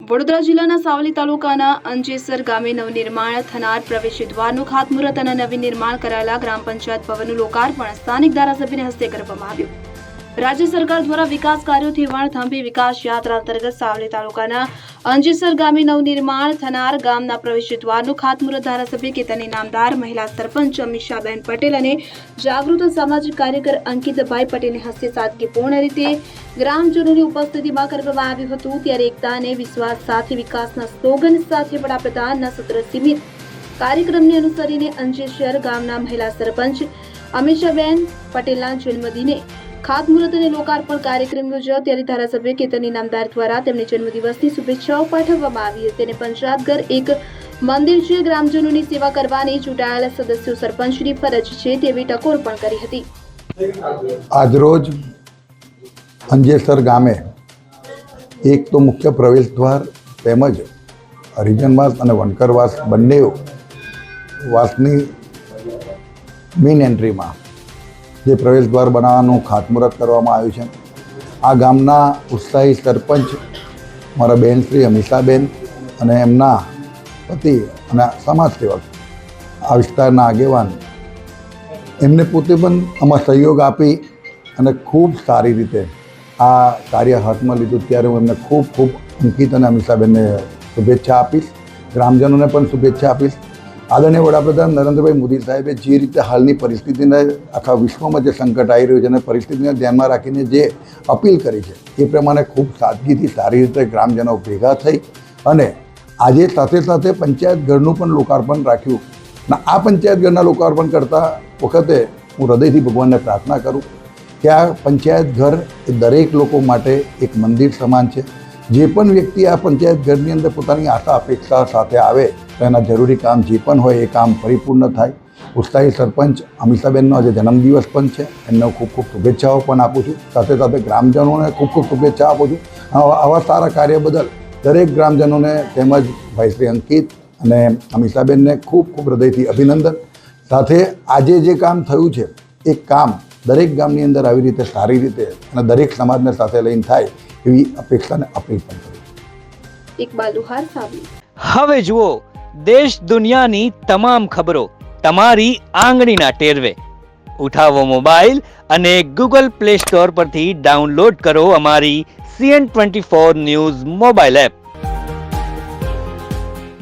વડોદરા જિલ્લાના સાવલી તાલુકાના અંજેસર ગામે નવનિર્માણ થનાર પ્રવેશદ્વારનું ખાતમુહૂર્ત અને નવીન નિર્માણ કરાયેલા ગ્રામ પંચાયત ભવનનું લોકાર્પણ સ્થાનિક ધારાસભ્યના હસ્તે કરવામાં આવ્યું. રાજ્ય સરકાર દ્વારા વિકાસ કાર્યોથી વણથંભી વિકાસ યાત્રા અંતર્ગત સાવલી તાલુકાના અંજેસર ગામે નવનિર્માણ થનાર ગામના પ્રવેશદ્વારનું ખાતમુહૂર્ત ધારાસભ્ય કેતન ઇનામદાર, મહિલા સરપંચ અમીષાબેન પટેલ અને જાગૃત સામાજિક કાર્યકર અંકિતભાઈ પટેલની હસ્તે સાદગીપૂર્ણ રીતે ગ્રામજનોની ઉપસ્થિતિમાં કરવામાં આવ્યું હતું. ત્યારે એકતા અને વિશ્વાસ સાથે વિકાસના સ્લોગન સાથે વડાપ્રધાનના સૂત્ર સીમિત કાર્યક્રમને અનુસરીને અંજેસર ગામના મહિલા સરપંચ અમીષાબેન પટેલના જન્મદિને ખાતમુહૂર્ત અને લોકાર્પણ કાર્યક્રમ યોજાયો. ત્યારે ધારાસભ્ય કેતન ઇનામદાર દ્વારા તેમને જન્મદિવસની શુભેચ્છાઓ પાઠવવામાં આવી હતી અને પંચાયતઘર એક મંદિર છે, ગ્રામજનોની સેવા કરવાની ચૂંટાયેલા સદસ્યો સરપંચની ફરજ છે તેવી ટકોર પણ કરી હતી. આજરોજ અંજેસર ગામે એક તો મુખ્ય પ્રવેશદ્વાર તેમજ હરિજનવાસ અને વણકરવાસ બંને વાસની મેઇન એન્ટ્રીમાં જે પ્રવેશદ્વાર બનાવવાનું ખાતમુહૂર્ત કરવામાં આવ્યું છે. આ ગામના ઉત્સાહી સરપંચ મારા બહેન શ્રી અમીષાબેન અને એમના પતિ અને સમાજ સેવક આ વિસ્તારના આગેવાન એમને પોતે પણ આમાં સહયોગ આપી અને ખૂબ સારી રીતે આ કાર્ય હાથમાં લીધું. ત્યારે હું એમને ખૂબ ખૂબ અંકિત અને અમીષાબેનને શુભેચ્છા આપીશ, ગ્રામજનોને પણ શુભેચ્છા આપીશ. આદરણીય વડાપ્રધાન નરેન્દ્રભાઈ મોદી સાહેબે જે રીતે હાલની પરિસ્થિતિને આખા વિશ્વમાં જે સંકટ આવી રહ્યું છે અને પરિસ્થિતિને ધ્યાનમાં રાખીને જે અપીલ કરી છે એ પ્રમાણે ખૂબ સાદગીથી સારી રીતે ગ્રામજનો ભેગા થઈ અને આજે સાથે સાથે પંચાયત ઘરનું પણ લોકાર્પણ રાખ્યું. અને આ પંચાયત ઘરના લોકાર્પણ કરતા વખતે હું હૃદયથી ભગવાનને પ્રાર્થના કરું કે આ પંચાયત ઘર એ દરેક લોકો માટે એક મંદિર સમાન છે. જે પણ વ્યક્તિ આ પંચાયત ઘરની અંદર પોતાની આશા અપેક્ષા સાથે આવે તો એના જરૂરી કામ જે પણ હોય એ કામ પરિપૂર્ણ થાય. ઉત્સાહી સરપંચ અમીષાબેનનો આજે જન્મદિવસ પણ છે, એમને ખૂબ ખૂબ શુભેચ્છાઓ પણ આપું છું. સાથે સાથે ગ્રામજનોને ખૂબ ખૂબ શુભેચ્છા આપું છું. આવા સારા કાર્ય બદલ દરેક ગ્રામજનોને તેમજ ભાઈ શ્રી અંકિત અને અમીષાબેનને ખૂબ ખૂબ હૃદયથી અભિનંદન. સાથે આજે જે કામ થયું છે એ કામ દરેક ગામની અંદર આવી રીતે સારી રીતે અને દરેક સમાજને સાથે લઈને થાય એવી અપેક્ષાને અપીલ પણ કરું. ઇકબાલ લુહાર, સાવલી. હવે જુઓ દેશ દુનિયાની તમામ ખબરો તમારી આંગળીના ટેરવે. ઉઠાવો મોબાઈલ અને ગૂગલ પ્લે સ્ટોર પરથી ડાઉનલોડ કરો અમારી CN24 ન્યૂઝ મોબાઈલ એપ.